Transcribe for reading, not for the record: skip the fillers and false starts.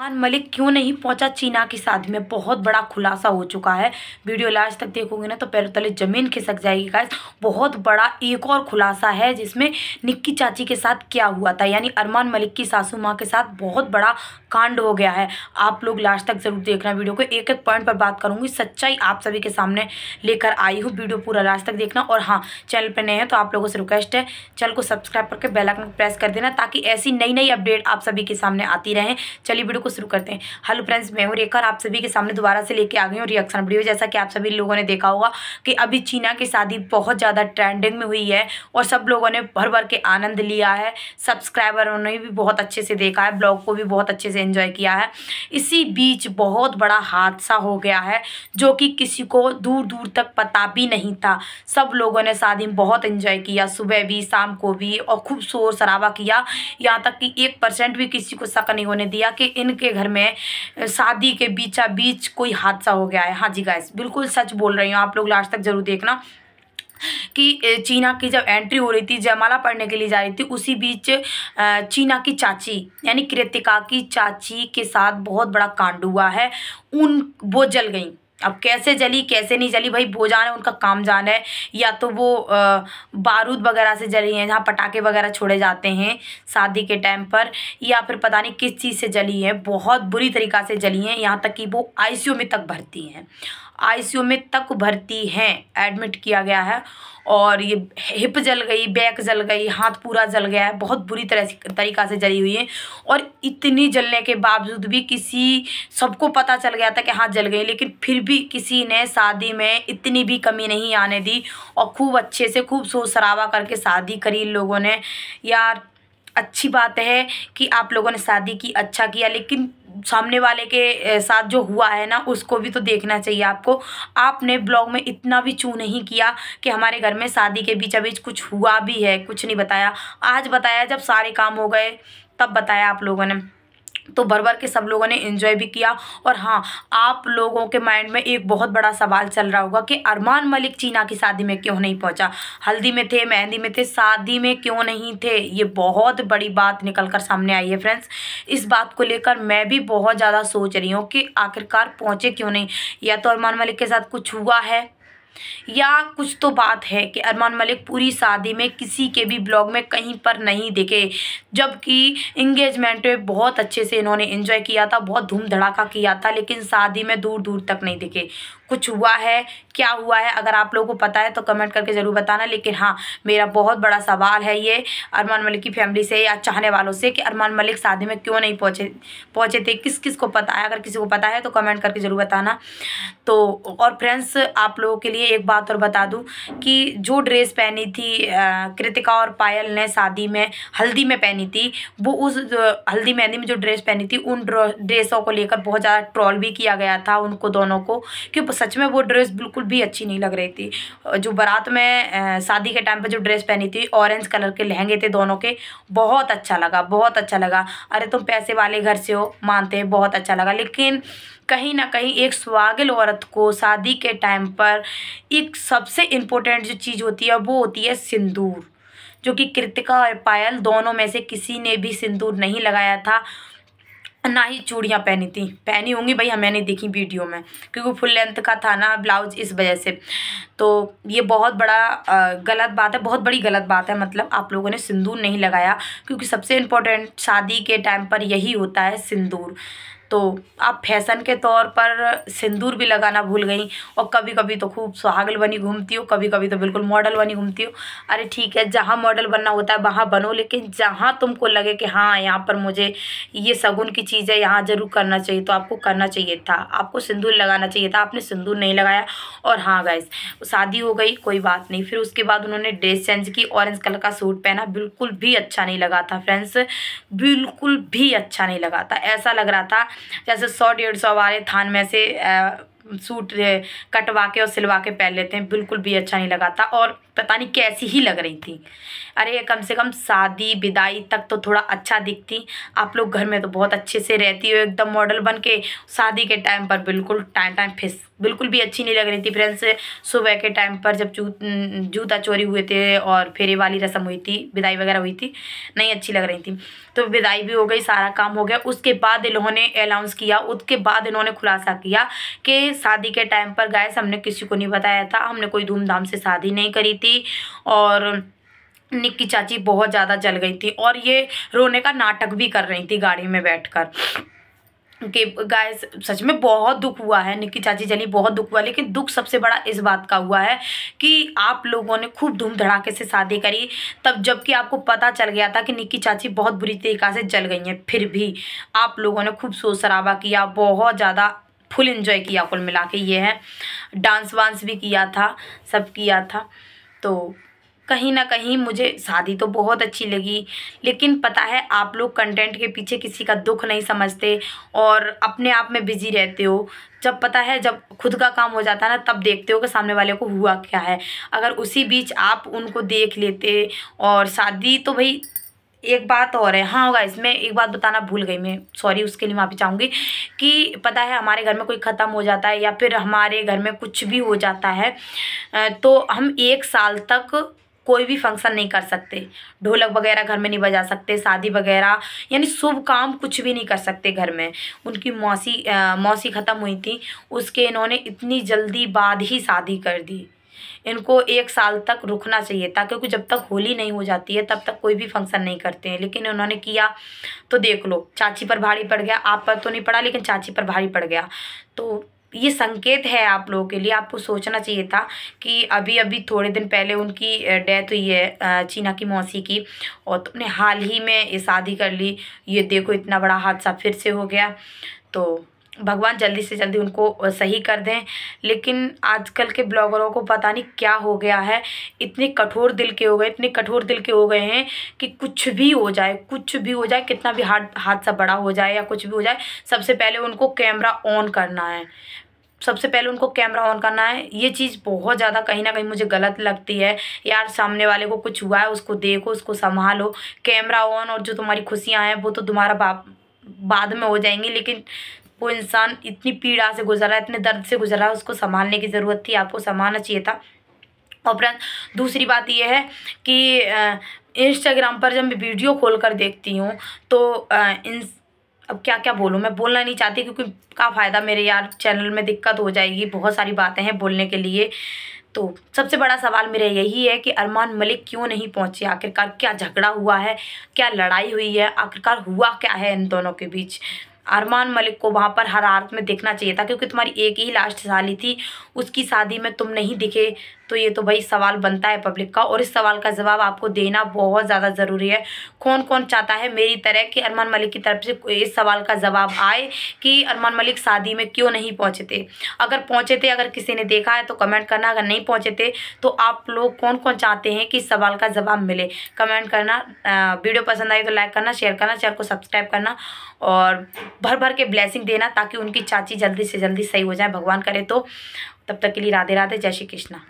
अरमान मलिक क्यों नहीं पहुंचा चीना की शादी में, बहुत बड़ा खुलासा हो चुका है। वीडियो लास्ट तक देखोगे ना तो पैरों तले जमीन खिसक जाएगी गाइस। बहुत बड़ा एक और खुलासा है जिसमें निक्की चाची के साथ क्या हुआ था, यानी अरमान मलिक की सासू माँ के साथ बहुत बड़ा कांड हो गया है। आप लोग लास्ट तक जरूर देखना वीडियो को, एक एक पॉइंट पर बात करूंगी, सच्चाई आप सभी के सामने लेकर आई हूँ। वीडियो पूरा लास्ट तक देखना। और हाँ, चैनल पर नए हैं तो आप लोगों से रिक्वेस्ट है, चैनल को सब्सक्राइब करके बेल आइकन प्रेस कर देना ताकि ऐसी नई नई अपडेट आप सभी के सामने आती रहें। चलिए वीडियो को शुरू करते हैं। हेलो फ्रेंड्स, मैं हूं रेखा, आप सभी के सामने दोबारा से लेके आ गई हूं रिएक्शन वीडियो। जैसा कि आप सभी लोगों ने देखा होगा कि अभी चीना की शादी बहुत ज़्यादा ट्रेंडिंग में हुई है और सब लोगों ने भर भर के आनंद लिया है। सब्सक्राइबरों ने भी बहुत अच्छे से देखा है, ब्लॉग को भी बहुत अच्छे से एंजॉय किया है। इसी बीच बहुत बड़ा हादसा हो गया है जो कि किसी को दूर दूर तक पता भी नहीं था। सब लोगों ने शादी में बहुत एंजॉय किया, सुबह भी शाम को भी, और खूब शोर शराबा किया। यहाँ तक कि 1% भी किसी को शक नहीं होने दिया कि इनके घर में शादी के बीचा बीच कोई हादसा हो गया है। हाँ जी गाइस, बिल्कुल सच बोल रही हूँ, आप लोग लास्ट तक जरूर देखना कि चीना की जब एंट्री हो रही थी, जयमाला पढ़ने के लिए जा रही थी, उसी बीच चीना की चाची यानी कृतिका की चाची के साथ बहुत बड़ा कांड हुआ है। वो जल गई। अब कैसे जली कैसे नहीं जली भाई वो जाने, उनका काम जाने है। या तो वो बारूद वगैरह से जली हैं, जहाँ पटाखे वगैरह छोड़े जाते हैं शादी के टाइम पर, या फिर पता नहीं किस चीज़ से जली है। बहुत बुरी तरीक़ा से जली हैं, यहाँ तक कि वो आईसीयू में तक भर्ती हैं, आईसीयू में तक भर्ती हैं, एडमिट किया गया है। और ये हिप जल गई, बैक जल गई, हाथ पूरा जल गया है, बहुत बुरी तरीक़ा से जली हुई है। और इतनी जलने के बावजूद भी सबको पता चल गया था कि हाँ जल गई, लेकिन फिर भी किसी ने शादी में इतनी भी कमी नहीं आने दी और खूब अच्छे से खूब शोर शराबा करके शादी करी इन लोगों ने। यार अच्छी बात है कि आप लोगों ने शादी की, अच्छा किया, लेकिन सामने वाले के साथ जो हुआ है ना उसको भी तो देखना चाहिए आपको। आपने ब्लॉग में इतना भी चू नहीं किया कि हमारे घर में शादी के बीचा बीच कुछ हुआ भी है, कुछ नहीं बताया। आज बताया, जब सारे काम हो गए तब बताया आप लोगों ने, तो भर भर के सब लोगों ने एंजॉय भी किया। और हाँ, आप लोगों के माइंड में एक बहुत बड़ा सवाल चल रहा होगा कि अरमान मलिक चीना की शादी में क्यों नहीं पहुंचा। हल्दी में थे, मेहंदी में थे, शादी में क्यों नहीं थे। ये बहुत बड़ी बात निकल कर सामने आई है फ्रेंड्स। इस बात को लेकर मैं भी बहुत ज़्यादा सोच रही हूँ कि आखिरकार पहुँचे क्यों नहीं। या तो अरमान मलिक के साथ कुछ हुआ है, या कुछ तो बात है कि अरमान मलिक पूरी शादी में किसी के भी ब्लॉग में कहीं पर नहीं दिखे, जबकि एंगेजमेंट में बहुत अच्छे से इन्होंने एंजॉय किया था, बहुत धूम धड़ाका किया था, लेकिन शादी में दूर दूर तक नहीं दिखे। कुछ हुआ है, क्या हुआ है, अगर आप लोगों को पता है तो कमेंट करके ज़रूर बताना। लेकिन हाँ, मेरा बहुत बड़ा सवाल है ये अरमान मलिक की फैमिली से या चाहने वालों से कि अरमान मलिक शादी में क्यों नहीं पहुँचे थे। किस किस को पता है, अगर किसी को पता है तो कमेंट करके ज़रूर बताना। तो और फ्रेंड्स, आप लोगों के लिए एक बात और बता दूं कि जो ड्रेस पहनी थी कृतिका और पायल ने शादी में, हल्दी में पहनी थी, वो उस हल्दी मेहंदी में जो ड्रेस पहनी थी उन ड्रेसों को लेकर बहुत ज़्यादा ट्रोल भी किया गया था उनको दोनों को, क्योंकि सच में वो ड्रेस बिल्कुल भी अच्छी नहीं लग रही थी। जो बारात में शादी के टाइम पर जो ड्रेस पहनी थी, ऑरेंज कलर के लहंगे थे दोनों के, बहुत अच्छा लगा, बहुत अच्छा लगा। अरे तुम पैसे वाले घर से हो, मानते हैं, बहुत अच्छा लगा। लेकिन कहीं ना कहीं एक सुहागिन औरत को शादी के टाइम पर एक सबसे इम्पोर्टेंट जो चीज़ होती है वो होती है सिंदूर, जो कि कृतिका और पायल दोनों में से किसी ने भी सिंदूर नहीं लगाया था, ना ही चूड़ियाँ पहनी होंगी भाई, हमें नहीं देखी वीडियो में क्योंकि फुल लेंथ का था ना ब्लाउज, इस वजह से। तो ये बहुत बड़ा गलत बात है, बहुत बड़ी गलत बात है। मतलब आप लोगों ने सिंदूर नहीं लगाया, क्योंकि सबसे इम्पोर्टेंट शादी के टाइम पर यही होता है सिंदूर। तो आप फैशन के तौर पर सिंदूर भी लगाना भूल गई, और कभी कभी तो खूब सुहागल बनी घूमती हो, कभी कभी तो बिल्कुल मॉडल बनी घूमती हो। अरे ठीक है, जहाँ मॉडल बनना होता है वहाँ बनो, लेकिन जहाँ तुमको लगे कि हाँ यहाँ पर मुझे ये शगुन की चीज़ है, यहाँ ज़रूर करना चाहिए, तो आपको करना चाहिए था, आपको सिंदूर लगाना चाहिए था। आपने सिंदूर नहीं लगाया। और हाँ गाइस, शादी हो गई, कोई बात नहीं, फिर उसके बाद उन्होंने ड्रेस चेंज की, ऑरेंज कलर का सूट पहना, बिल्कुल भी अच्छा नहीं लगा था फ्रेंड्स, बिल्कुल भी अच्छा नहीं लगा था। ऐसा लग रहा था जैसे 100-150 वाले थान में से सूट कटवा के और सिलवा के पहन लेते हैं, बिल्कुल भी अच्छा नहीं लगा था और पता नहीं कैसी ही लग रही थी। अरे कम से कम शादी विदाई तक तो थोड़ा अच्छा दिखती। आप लोग घर में तो बहुत अच्छे से रहती हो एकदम मॉडल बन के, शादी के टाइम पर बिल्कुल टाइम फिस, बिल्कुल भी अच्छी नहीं लग रही थी फ्रेंड्स। सुबह के टाइम पर जब जूता चोरी हुए थे और फेरे वाली रस्म हुई थी, विदाई वगैरह हुई थी, नहीं अच्छी लग रही थी। तो विदाई भी हो गई, सारा काम हो गया। उसके बाद इन्होंने अनाउंस किया, उसके बाद इन्होंने खुलासा किया कि शादी के टाइम पर गाइस हमने किसी को नहीं बताया था, हमने कोई धूमधाम से शादी नहीं करी थी। और निक्की चाची बहुत ज़्यादा जल गई थी और ये रोने का नाटक भी कर रही थी गाड़ी में बैठकर कि गाइस सच में बहुत दुख हुआ है। निक्की चाची जली, बहुत दुख हुआ। लेकिन दुख सबसे बड़ा इस बात का हुआ है कि आप लोगों ने खूब धूम धड़ाके से शादी करी, तब जबकि आपको पता चल गया था कि निक्की चाची बहुत बुरी तरीक़ा से जल गई हैं, फिर भी आप लोगों ने खूब शोर शराबा किया, बहुत ज़्यादा फुल एंजॉय किया। कुल मिला के ये है, डांस वांस भी किया था, सब किया था। तो कहीं ना कहीं मुझे शादी तो बहुत अच्छी लगी, लेकिन पता है आप लोग कंटेंट के पीछे किसी का दुख नहीं समझते और अपने आप में बिजी रहते हो। जब पता है जब खुद का काम हो जाता है ना, तब देखते हो कि सामने वाले को हुआ क्या है। अगर उसी बीच आप उनको देख लेते और शादी तो भाई एक बात और है। हाँ होगा, इसमें एक बात बताना भूल गई मैं, सॉरी, उसके लिए माफ़ी चाहूँगी कि पता है हमारे घर में कोई ख़त्म हो जाता है या फिर हमारे घर में कुछ भी हो जाता है तो हम 1 साल तक कोई भी फंक्शन नहीं कर सकते, ढोलक वगैरह घर में नहीं बजा सकते, शादी वगैरह यानी शुभ काम कुछ भी नहीं कर सकते घर में। उनकी मौसी ख़त्म हुई थी, उसके इन्होंने इतनी जल्दी बाद ही शादी कर दी। इनको 1 साल तक रुकना चाहिए था, क्योंकि जब तक होली नहीं हो जाती है तब तक कोई भी फंक्शन नहीं करते हैं। लेकिन उन्होंने किया तो देख लो, चाची पर भारी पड़ गया। आप पर तो नहीं पड़ा, लेकिन चाची पर भारी पड़ गया। तो ये संकेत है आप लोगों के लिए, आपको सोचना चाहिए था कि अभी अभी थोड़े दिन पहले उनकी डेथ हुई है चीना की मौसी की, और तुमने हाल ही में ये शादी कर ली। ये देखो इतना बड़ा हादसा फिर से हो गया। तो भगवान जल्दी से जल्दी उनको सही कर दें। लेकिन आजकल के ब्लॉगरों को पता नहीं क्या हो गया है, इतने कठोर दिल के हो गए, इतने कठोर दिल के हो गए हैं कि कुछ भी हो जाए, कुछ भी हो जाए, कितना भी हादसा बड़ा हो जाए या कुछ भी हो जाए, सबसे पहले उनको कैमरा ऑन करना है। सबसे पहले उनको कैमरा ऑन करना है। ये चीज़ बहुत ज़्यादा कहीं ना कहीं मुझे गलत लगती है यार। सामने वाले को कुछ हुआ है, उसको देखो, उसको संभालो, कैमरा ऑन। और जो तुम्हारी खुशियाँ हैं वो तो तुम्हारा बाद में हो जाएंगी, लेकिन वो इंसान इतनी पीड़ा से गुजर रहा है, इतने दर्द से गुजर रहा है, उसको संभालने की ज़रूरत थी, आपको संभालना चाहिए था। और दूसरी बात ये है कि इंस्टाग्राम पर जब मैं वीडियो खोल कर देखती हूँ तो अब क्या क्या बोलूँ, मैं बोलना नहीं चाहती क्योंकि क्या फ़ायदा, मेरे यार चैनल में दिक्कत हो जाएगी, बहुत सारी बातें हैं बोलने के लिए। तो सबसे बड़ा सवाल मेरा यही है कि अरमान मलिक क्यों नहीं पहुंचे, आखिरकार क्या झगड़ा हुआ है, क्या लड़ाई हुई है, आखिरकार हुआ क्या है इन दोनों के बीच। अरमान मलिक को वहाँ पर हर हालत में दिखना चाहिए था, क्योंकि तुम्हारी एक ही लास्ट साली थी, उसकी शादी में तुम नहीं दिखे। तो ये तो भाई सवाल बनता है पब्लिक का, और इस सवाल का जवाब आपको देना बहुत ज़्यादा ज़रूरी है। कौन कौन चाहता है मेरी तरह कि अरमान मलिक की तरफ से इस सवाल का जवाब आए कि अरमान मलिक शादी में क्यों नहीं पहुँचे थे। अगर पहुँचे थे, अगर किसी ने देखा है तो कमेंट करना, अगर नहीं पहुँचे थे तो आप लोग कौन कौन चाहते हैं कि इस सवाल का जवाब मिले, कमेंट करना। वीडियो पसंद आई तो लाइक करना, शेयर करना, चैनल को सब्सक्राइब करना और भर भर के ब्लेसिंग देना, ताकि उनकी चाची जल्दी से जल्दी सही हो जाए, भगवान करे तो। तब तक के लिए राधे राधे, जय श्री कृष्णा।